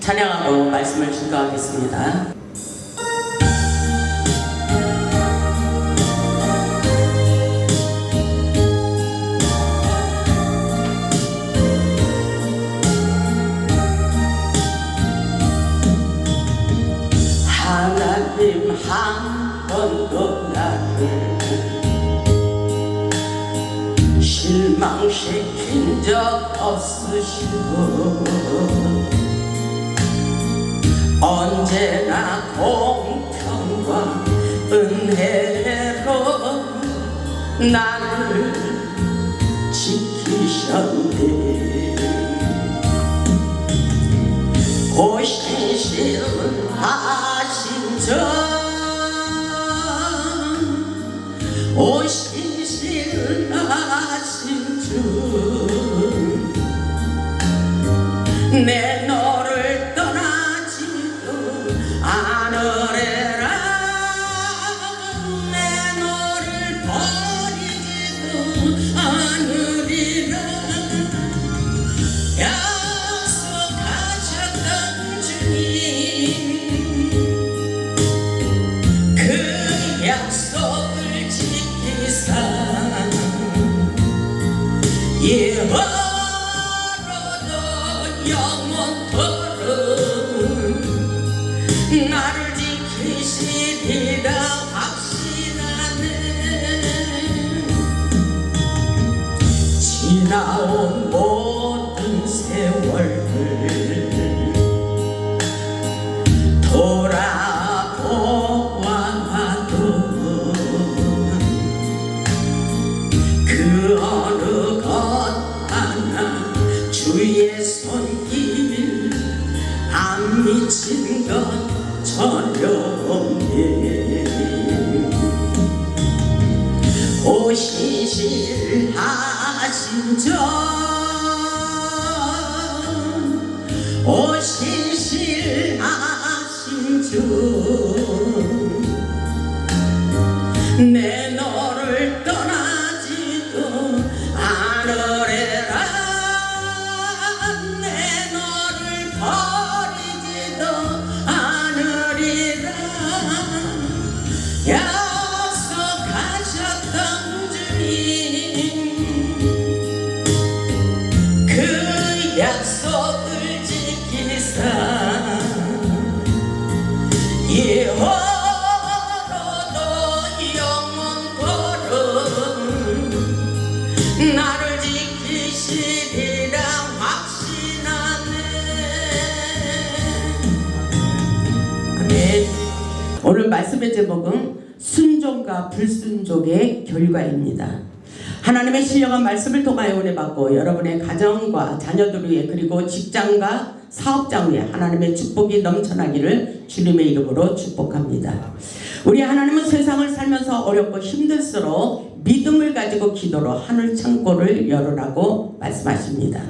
찬양하고 말씀을 증거하겠습니다. 하나님 한 번도 나를 실망시킨 적 없으시고 언제나 공평과 은혜로 나를 지키셨네. 오신실하신 주, 오신실하신 주, 내 너를 떠나지도 않으리라. 내 너를 버리지도 않으리라. 약속하셨던 주님, 그 약속을 지키사 예화로도 영원토록 나를 지키시리라 확신하네. 지나온 모든 세월을 돌아보아도 그 어느 것 하나 주의 손길 안 미친 것 전혀 없네. 오신실하신 주, 오신실하신 주, 내 너를 떠나지도 않으리라. 내 너를 버리지도 않으리라. 약속하셨던 주님, 그 약속을 지키사 예화로도 영원토록 나를 지키시리라 확신하네. 아멘. 오늘 말씀의 제목은 순종과 불순종의 결과입니다. 하나님의 신령한 말씀을 통하여 은혜 받고 여러분의 가정과 자녀들 위해 그리고 직장과 사업장 위에 하나님의 축복이 넘쳐나기를 주님의 이름으로 축복합니다. 우리 하나님은 세상을 살면서 어렵고 힘들수록 믿음을 가지고 기도로 하늘 창고를 열으라고 말씀하십니다.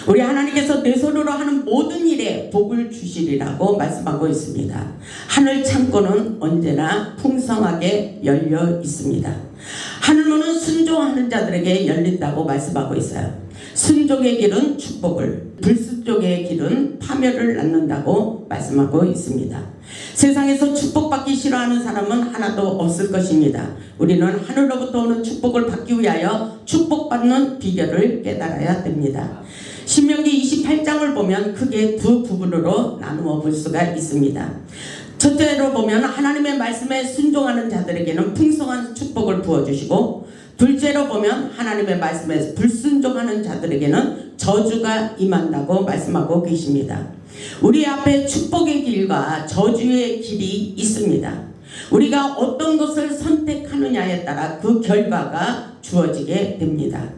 우리 하나님께서 내 손으로 하는 모든 일에 복을 주시리라고 말씀하고 있습니다. 하늘 창고는 언제나 풍성하게 열려 있습니다. 하늘문은 순종하는 자들에게 열린다고 말씀하고 있어요. 순종의 길은 축복을, 불순종의 길은 파멸을 낳는다고 말씀하고 있습니다. 세상에서 축복받기 싫어하는 사람은 하나도 없을 것입니다. 우리는 하늘로부터 오는 축복을 받기 위하여 축복받는 비결을 깨달아야 됩니다. 신명기 28장을 보면 크게 두 부분으로 나누어 볼 수가 있습니다. 첫째로 보면 하나님의 말씀에 순종하는 자들에게는 풍성한 축복을 부어주시고, 둘째로 보면 하나님의 말씀에 불순종하는 자들에게는 저주가 임한다고 말씀하고 계십니다. 우리 앞에 축복의 길과 저주의 길이 있습니다. 우리가 어떤 것을 선택하느냐에 따라 그 결과가 주어지게 됩니다.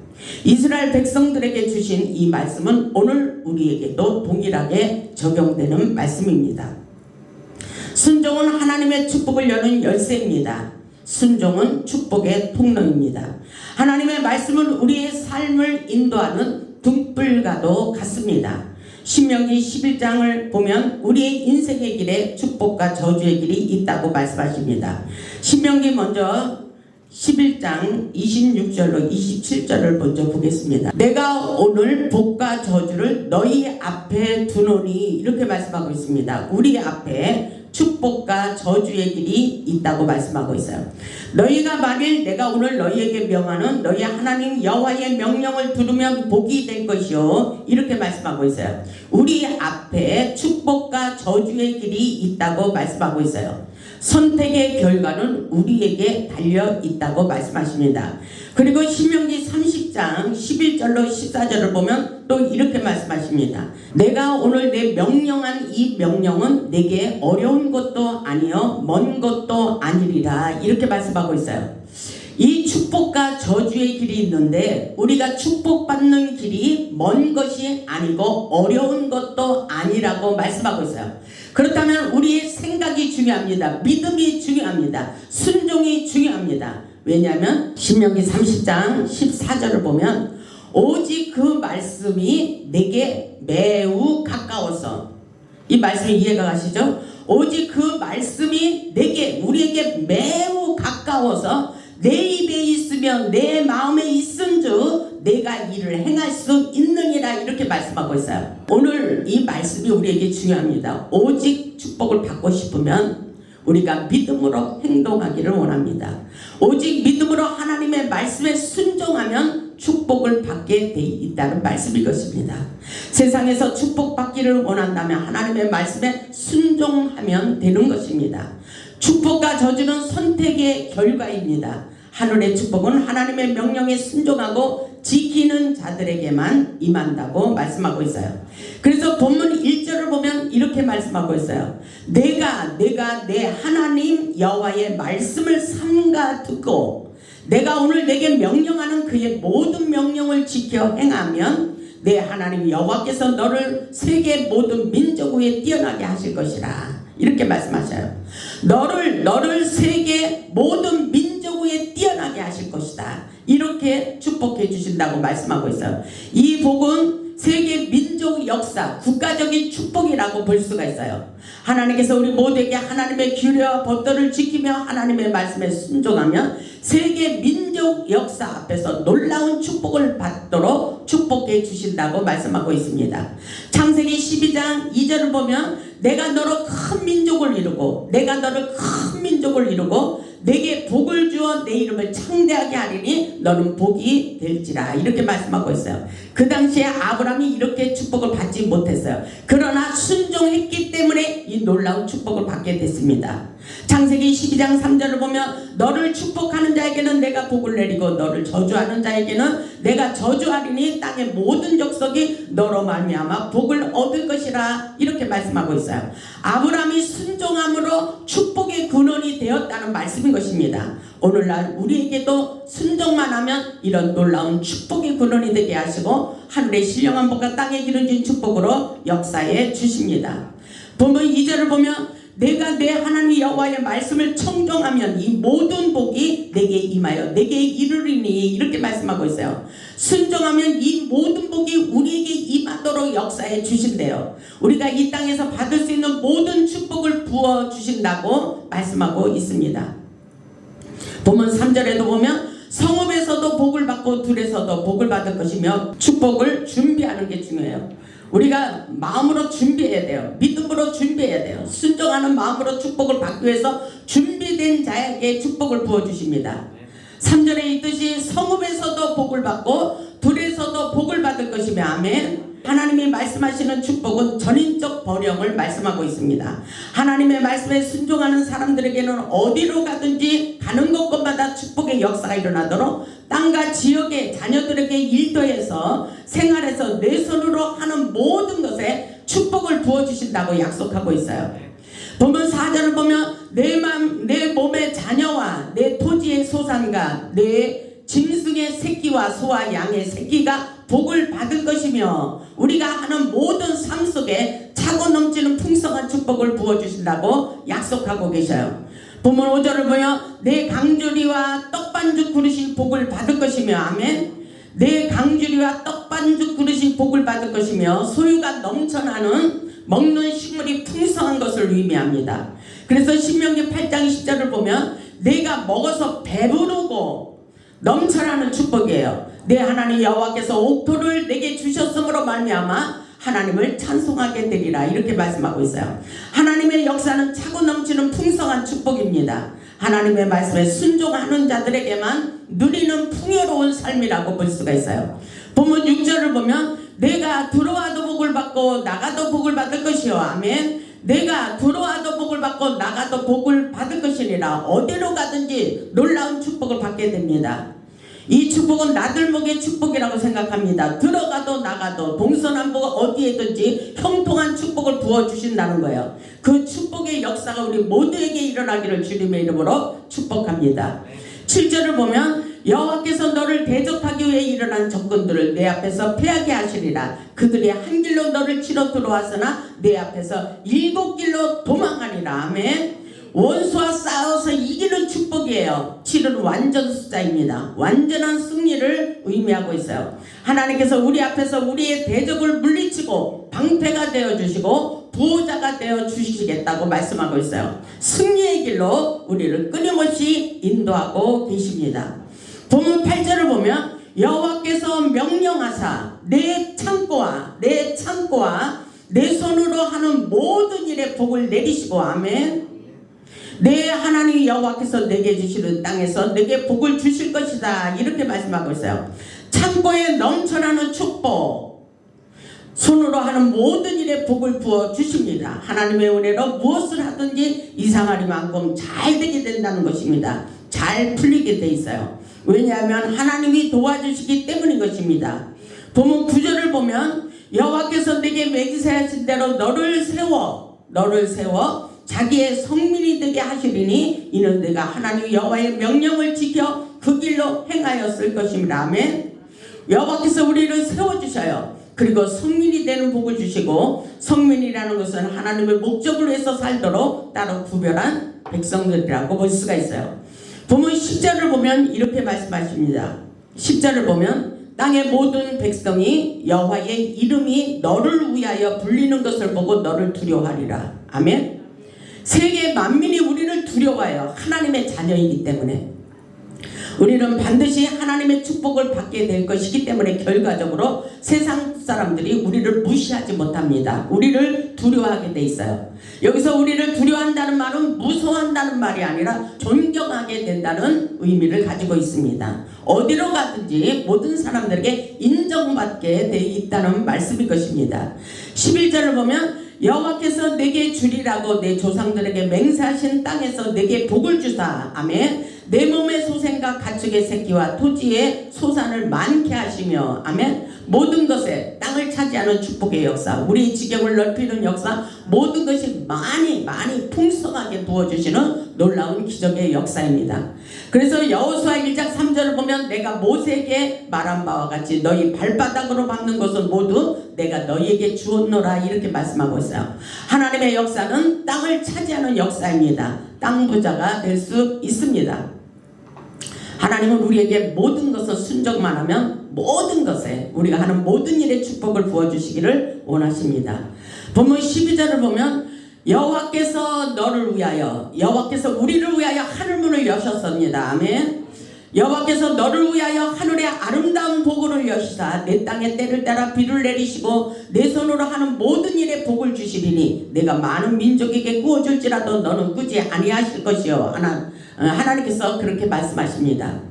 이스라엘 백성들에게 주신 이 말씀은 오늘 우리에게도 동일하게 적용되는 말씀입니다. 순종은 하나님의 축복을 여는 열쇠입니다. 순종은 축복의 통로입니다. 하나님의 말씀은 우리의 삶을 인도하는 등불과도 같습니다. 신명기 11장을 보면 우리의 인생의 길에 축복과 저주의 길이 있다고 말씀하십니다. 신명기 먼저 11장 26절로 27절을 먼저 보겠습니다. 내가 오늘 복과 저주를 너희 앞에 두노니 이렇게 말씀하고 있습니다. 우리 앞에 축복과 저주의 길이 있다고 말씀하고 있어요. 너희가 만일 내가 오늘 너희에게 명하는 너희 하나님 여호와의 명령을 들으면 복이 될 것이요 이렇게 말씀하고 있어요. 우리 앞에 축복과 저주의 길이 있다고 말씀하고 있어요. 선택의 결과는 우리에게 달려 있다고 말씀하십니다. 그리고 신명기 30장 11절로 14절을 보면 또 이렇게 말씀하십니다. 내가 오늘 내 명령한 이 명령은 내게 어려운 것도 아니요 먼 것도 아니리라 이렇게 말씀하고 있어요. 이 축복과 저주의 길이 있는데 우리가 축복받는 길이 먼 것이 아니고 어려운 것도 아니라고 말씀하고 있어요. 그렇다면 우리의 생각이 중요합니다. 믿음이 중요합니다. 순종이 중요합니다. 왜냐하면 신명기 30장 14절을 보면 오직 그 말씀이 내게 매우 가까워서 이 말씀이 이해가 가시죠? 오직 그 말씀이 내게 우리에게 매우 가까워서 내 입에 있으면 내 마음에 있은즉 내가 이를 행할 수 있느니라 이렇게 말씀하고 있어요. 오늘 이 말씀이 우리에게 중요합니다. 오직 축복을 받고 싶으면 우리가 믿음으로 행동하기를 원합니다. 오직 믿음으로 하나님의 말씀에 순종하면 축복을 받게 돼 있다는 말씀일 것입니다. 세상에서 축복받기를 원한다면 하나님의 말씀에 순종하면 되는 것입니다. 축복과 저주는 선택의 결과입니다. 하늘의 축복은 하나님의 명령에 순종하고 지키는 자들에게만 임한다고 말씀하고 있어요. 그래서 본문 1절을 보면 이렇게 말씀하고 있어요. 내가 내 하나님 여호와의 말씀을 삼가 듣고 내가 오늘 내게 명령하는 그의 모든 명령을 지켜 행하면 내 하나님 여호와께서 너를 세계 모든 민족 위에 뛰어나게 하실 것이라 이렇게 말씀하셔요. 너를 세계 모든 민족 위에 뛰어나게 하실 것이다 이렇게 축복해 주신다고 말씀하고 있어요. 이 복은 세계 민족 역사 국가적인 축복이라고 볼 수가 있어요. 하나님께서 우리 모두에게 하나님의 규례와 법도를 지키며 하나님의 말씀에 순종하면 세계 민족 역사 앞에서 놀라운 축복을 받도록 축복해 주신다고 말씀하고 있습니다. 창세기 12장 2절을 보면 내가 너로 큰 민족을 이루고 내가 너를 큰 민족을 이루고 내게 복을 주어 내 이름을 창대하게 하리니 너는 복이 될지라 이렇게 말씀하고 있어요. 그 당시에 아브라함이 이렇게 축복을 받지 못했어요. 그러나 순종했기 때문에 이 놀라운 축복을 받게 됐습니다. 창세기 12장 3절을 보면 너를 축복하는 자에게는 내가 복을 내리고 너를 저주하는 자에게는 내가 저주하리니 땅의 모든 족속이 너로 말미암아 복을 얻을 것이라 이렇게 말씀하고 있어요. 아브라함이 순종함으로 축복의 근원이 되었다는 말씀인 것입니다. 오늘날 우리에게도 순종만 하면 이런 놀라운 축복의 근원이 되게 하시고 하늘의 신령한 복과 땅에 기름진 축복으로 역사해 주십니다. 본문 2절을 보면 내가 내 하나님 여호와의 말씀을 청종하면 이 모든 복이 내게 임하여 내게 이르리니 이렇게 말씀하고 있어요. 순종하면 이 모든 복이 우리에게 임하도록 역사해 주신대요. 우리가 이 땅에서 받을 수 있는 모든 축복을 부어 주신다고 말씀하고 있습니다. 본문 3절에도 보면 성읍에서도 복을 받고 들에서도 복을 받을 것이며 축복을 준비하는 게 중요해요. 우리가 마음으로 준비해야 돼요. 믿음으로 준비해야 돼요. 순종하는 마음으로 축복을 받기 위해서 준비된 자에게 축복을 부어주십니다. 3절에 있듯이 성읍에서도 복을 받고 들에서도 복을 받을 것이며 아멘. 하나님이 말씀하시는 축복은 전인적 번영을 말씀하고 있습니다. 하나님의 말씀에 순종하는 사람들에게는 어디로 가든지 가는 곳곳마다 축복의 역사가 일어나도록 땅과 지역의 자녀들에게 일터에서 생활에서 내 손으로 하는 모든 것에 축복을 부어주신다고 약속하고 있어요. 본문 4절을 보면 내 몸의 자녀와 내 토지의 소산과 내 짐승의 새끼와 소와 양의 새끼가 복을 받을 것이며 우리가 하는 모든 삶 속에 차고 넘치는 풍성한 축복을 부어주신다고 약속하고 계셔요. 본문 5절을 보면 내 강주리와 떡반죽 그릇이 복을 받을 것이며 아멘. 내 강주리와 떡반죽 그릇이 복을 받을 것이며 소유가 넘쳐나는 먹는 식물이 풍성한 것을 의미합니다. 그래서 신명기 8장 10절을 보면 내가 먹어서 배부르고 넘쳐나는 축복이에요. 내 하나님 여호와께서 옥토를 내게 주셨으므로 말미암아 하나님을 찬송하게 되리라 이렇게 말씀하고 있어요. 하나님의 역사는 차고 넘치는 풍성한 축복입니다. 하나님의 말씀에 순종하는 자들에게만 누리는 풍요로운 삶이라고 볼 수가 있어요. 본문 6절을 보면 내가 들어와도 복을 받고 나가도 복을 받을 것이요 아멘. 내가 들어와도 복을 받고 나가도 복을 받을 것이니라. 어디로 가든지 놀라운 축복을 받게 됩니다. 이 축복은 나들목의 축복이라고 생각합니다. 들어가도 나가도 동서남북 어디에든지 형통한 축복을 부어주신다는 거예요. 그 축복의 역사가 우리 모두에게 일어나기를 주님의 이름으로 축복합니다. 7절을 보면 여호와께서 너를 대적하기 위해 일어난 적군들을 내 앞에서 패하게 하시리라. 그들이 한 길로 너를 치러 들어왔으나 내 앞에서 7길로 도망하리라. 아멘. 원수와 싸워서 이기는 축복이에요. 7은 완전 숫자입니다. 완전한 승리를 의미하고 있어요. 하나님께서 우리 앞에서 우리의 대적을 물리치고 방패가 되어주시고 보호자가 되어주시겠다고 말씀하고 있어요. 승리의 길로 우리를 끊임없이 인도하고 계십니다. 본문 8절을 보면 여호와께서 명령하사 내 창고와 내 손으로 하는 모든 일에 복을 내리시고 아멘. 내 하나님 여호와께서 내게 주시는 땅에서 내게 복을 주실 것이다 이렇게 말씀하고 있어요. 창고에 넘쳐나는 축복, 손으로 하는 모든 일에 복을 부어 주십니다. 하나님의 은혜로 무엇을 하든지 이상하리만큼 잘 되게 된다는 것입니다. 잘 풀리게 돼 있어요. 왜냐하면 하나님이 도와주시기 때문인 것입니다. 본문 9절을 보면 여호와께서 내게 맹세하신 대로 너를 세워 자기의 성민이 되게 하시리니 이는 내가 하나님 여호와의 명령을 지켜 그 길로 행하였을 것입니다. 아멘. 여호와께서 우리를 세워주셔요. 그리고 성민이 되는 복을 주시고, 성민이라는 것은 하나님의 목적을 위해서 살도록 따로 구별한 백성들이라고 볼 수가 있어요. 본문 10절을 보면 이렇게 말씀하십니다. 10절을 보면 땅의 모든 백성이 여호와의 이름이 너를 위하여 불리는 것을 보고 너를 두려워하리라. 아멘. 세계 만민이 우리를 두려워해요. 하나님의 자녀이기 때문에. 우리는 반드시 하나님의 축복을 받게 될 것이기 때문에 결과적으로 세상 사람들이 우리를 무시하지 못합니다. 우리를 두려워하게 돼 있어요. 여기서 우리를 두려워한다는 말은 무서워한다는 말이 아니라 존경하게 된다는 의미를 가지고 있습니다. 어디로 가든지 모든 사람들에게 인정받게 돼 있다는 말씀일 것입니다. 11절을 보면 여호와께서 내게 주리라고 내 조상들에게 맹세하신 땅에서 내게 복을 주사. 아멘. 내 몸의 소생과 가축의 새끼와 토지의 소산을 많게 하시며 아멘. 모든 것에 땅을 차지하는 축복의 역사, 우리의 지경을 넓히는 역사, 모든 것이 많이 풍성하게 부어주시는 놀라운 기적의 역사입니다. 그래서 여호수아 1장 3절을 보면 내가 모세에게 말한 바와 같이 너희 발바닥으로 밟는 것은 모두 내가 너희에게 주었노라 이렇게 말씀하고 있어요. 하나님의 역사는 땅을 차지하는 역사입니다. 땅 부자가 될 수 있습니다. 하나님은 우리에게 모든 것을 순종만 하면 모든 것에 우리가 하는 모든 일에 축복을 부어주시기를 원하십니다. 본문 12절을 보면 여호와께서 너를 위하여, 여호와께서 우리를 위하여 하늘문을 여셨습니다. 아멘. 여호와께서 너를 위하여 하늘의 아름다운 복을 여시사 내 땅에 때를 따라 비를 내리시고 내 손으로 하는 모든 일에 복을 주시리니 내가 많은 민족에게 구워줄지라도 너는 꾸지 아니하실 것이요. 하나님께서 그렇게 말씀하십니다.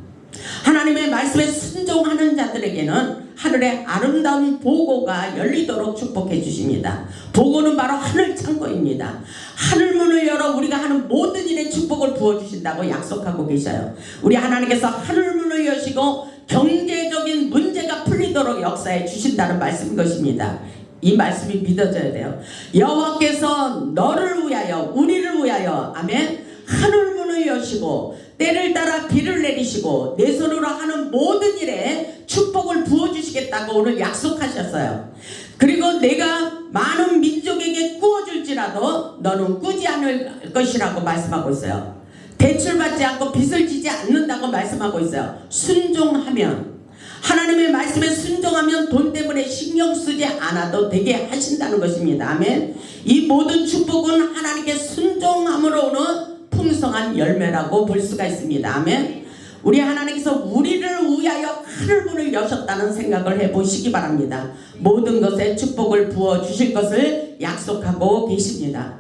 하나님의 말씀에 순종하는 자들에게는 하늘의 아름다운 보고가 열리도록 축복해 주십니다. 보고는 바로 하늘 창고입니다. 하늘문을 열어 우리가 하는 모든 일에 축복을 부어주신다고 약속하고 계셔요. 우리 하나님께서 하늘문을 여시고 경제적인 문제가 풀리도록 역사해 주신다는 말씀인 것입니다. 이 말씀이 믿어져야 돼요. 여호와께서 너를 위하여, 우리를 위하여 아멘. 하늘문을 여시고 때를 따라 비를 내리시고 내 손으로 하는 모든 일에 축복을 부어주시겠다고 오늘 약속하셨어요. 그리고 내가 많은 민족에게 구워줄지라도 너는 꾸지 않을 것이라고 말씀하고 있어요. 대출받지 않고 빚을 지지 않는다고 말씀하고 있어요. 순종하면, 하나님의 말씀에 순종하면 돈 때문에 신경 쓰지 않아도 되게 하신다는 것입니다. 아멘. 이 모든 축복은 하나님께 순종함으로 오는 풍성한 열매라고 볼 수가 있습니다. 아멘. 우리 하나님께서 우리를 위하여 하늘문을 여셨다는 생각을 해보시기 바랍니다. 모든 것에 축복을 부어주실 것을 약속하고 계십니다.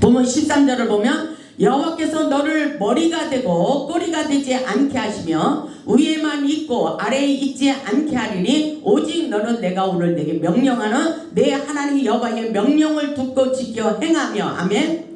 본문 13절을 보면 여호와께서 너를 머리가 되고 꼬리가 되지 않게 하시며 위에만 있고 아래에 있지 않게 하리니 오직 너는 내가 오늘 내게 명령하는 내 하나님 여호와의 명령을 듣고 지켜 행하며. 아멘.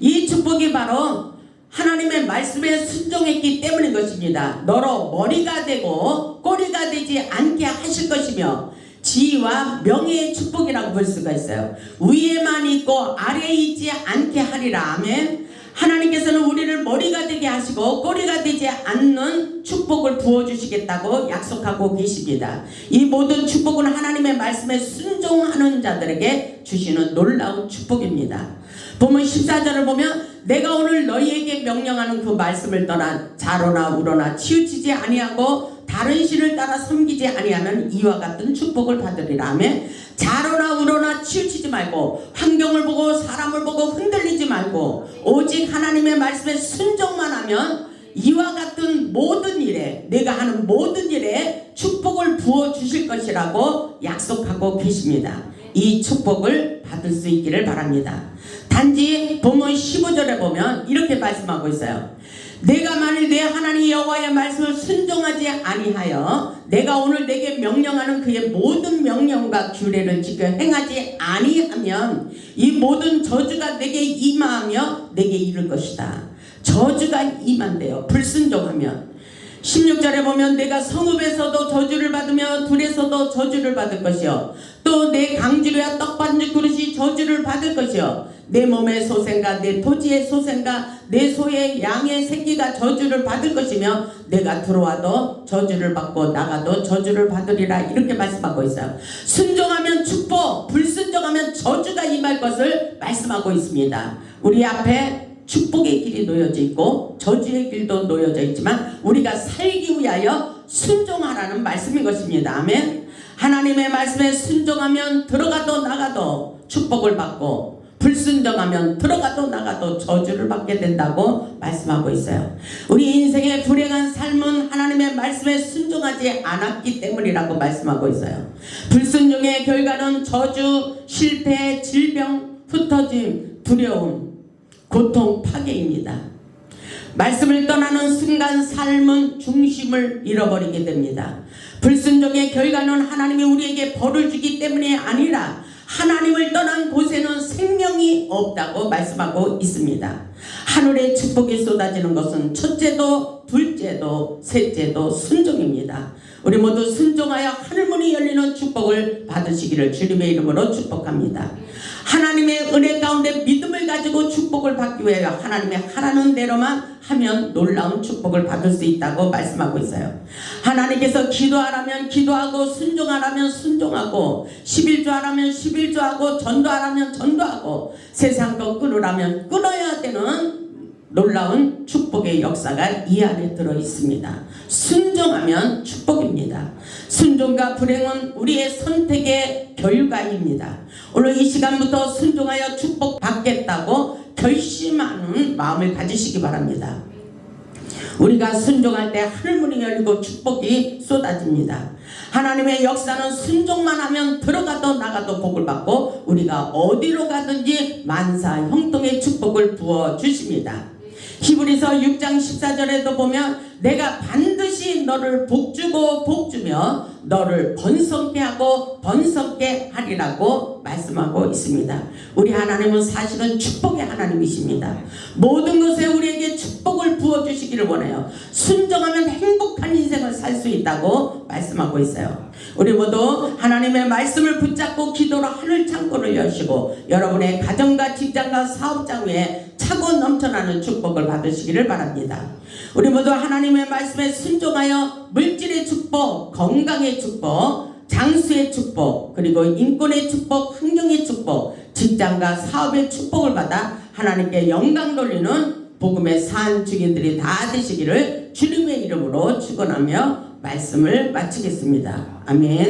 이 축복이 바로 하나님의 말씀에 순종했기 때문인 것입니다. 너로 머리가 되고 꼬리가 되지 않게 하실 것이며 지위와 명예의 축복이라고 볼 수가 있어요. 위에만 있고 아래에 있지 않게 하리라. 아멘. 하나님께서는 우리를 머리가 되게 하시고 꼬리가 되지 않는 축복을 부어주시겠다고 약속하고 계십니다. 이 모든 축복은 하나님의 말씀에 순종하는 자들에게 주시는 놀라운 축복입니다. 본문 14절을 보면 내가 오늘 너희에게 명령하는 그 말씀을 떠나 자로나 우로나 치우치지 아니하고 다른 신을 따라 섬기지 아니하면 이와 같은 축복을 받으리라. 아멘. 자로나 우로나 치우치지 말고 환경을 보고 사람을 보고 흔들리지 말고 오직 하나님의 말씀에 순종만 하면 이와 같은 모든 일에 내가 하는 모든 일에 축복을 부어주실 것이라고 약속하고 계십니다. 이 축복을 받을 수 있기를 바랍니다. 단지 본문 15절에 보면 이렇게 말씀하고 있어요. 내가 만일 내 하나님 여호와의 말씀을 순종하지 아니하여 내가 오늘 내게 명령하는 그의 모든 명령과 규례를 지켜 행하지 아니하면 이 모든 저주가 내게 임하며 내게 이를 것이다. 저주가 임한대요. 불순종하면. 16절에 보면 내가 성읍에서도 저주를 받으며 들에서도 저주를 받을 것이요 또 내 강주리와 떡반죽 그릇이 저주를 받을 것이요 내 몸의 소생과 내 토지의 소생과 내 소의 양의 새끼가 저주를 받을 것이며 내가 들어와도 저주를 받고 나가도 저주를 받으리라. 이렇게 말씀하고 있어요. 순종하면 축복, 불순종하면 저주가 임할 것을 말씀하고 있습니다. 우리 앞에 축복의 길이 놓여져 있고 저주의 길도 놓여져 있지만 우리가 살기 위하여 순종하라는 말씀인 것입니다. 아멘. 하나님의 말씀에 순종하면 들어가도 나가도 축복을 받고 불순종하면 들어가도 나가도 저주를 받게 된다고 말씀하고 있어요. 우리 인생의 불행한 삶은 하나님의 말씀에 순종하지 않았기 때문이라고 말씀하고 있어요. 불순종의 결과는 저주, 실패, 질병, 흩어짐, 두려움, 고통, 파괴입니다. 말씀을 떠나는 순간 삶은 중심을 잃어버리게 됩니다. 불순종의 결과는 하나님이 우리에게 벌을 주기 때문이 아니라 하나님을 떠난 곳에는 생명이 없다고 말씀하고 있습니다. 하늘의 축복이 쏟아지는 것은 첫째도 둘째도 셋째도 순종입니다. 우리 모두 순종하여 하늘문이 열리는 축복을 받으시기를 주님의 이름으로 축복합니다. 하나님의 은혜 가운데 믿음을 가지고 축복을 받기 위하여 하나님의 하라는 대로만 하면 놀라운 축복을 받을 수 있다고 말씀하고 있어요. 하나님께서 기도하라면 기도하고 순종하라면 순종하고 11조하라면 11조하고 전도하라면 전도하고 세상 것 끊으라면 끊어야 되는 놀라운 축복의 역사가 이 안에 들어 있습니다. 순종하면 축복입니다. 순종과 불행은 우리의 선택의 결과입니다. 오늘 이 시간부터 순종하여 축복 받겠다고 결심하는 마음을 가지시기 바랍니다. 우리가 순종할 때 하늘문이 열리고 축복이 쏟아집니다. 하나님의 역사는 순종만 하면 들어가도 나가도 복을 받고 우리가 어디로 가든지 만사 형통의 축복을 부어주십니다. 히브리서 6장 14절에도 보면 내가 반드시 너를 복주고 복주며 너를 번성케 하고 번성케 하리라고 말씀하고 있습니다. 우리 하나님은 사실은 축복의 하나님이십니다. 모든 것에 우리에게 축복을 부어주시기를 원해요. 순종하면 행복한 인생을 살 수 있다고 말씀하고 있어요. 우리 모두 하나님의 말씀을 붙잡고 기도로 하늘 창고를 여시고 여러분의 가정과 직장과 사업장 위에 차고 넘쳐나는 축복을 받으시기를 바랍니다. 우리 모두 하나님의 말씀에 순종하여 물질의 축복, 건강의 축복, 장수의 축복, 그리고 인권의 축복, 환경의 축복, 직장과 사업의 축복을 받아 하나님께 영광 돌리는 복음의 산 증인들이 다 되시기를 주님의 이름으로 축원하며 말씀을 마치겠습니다. 아멘.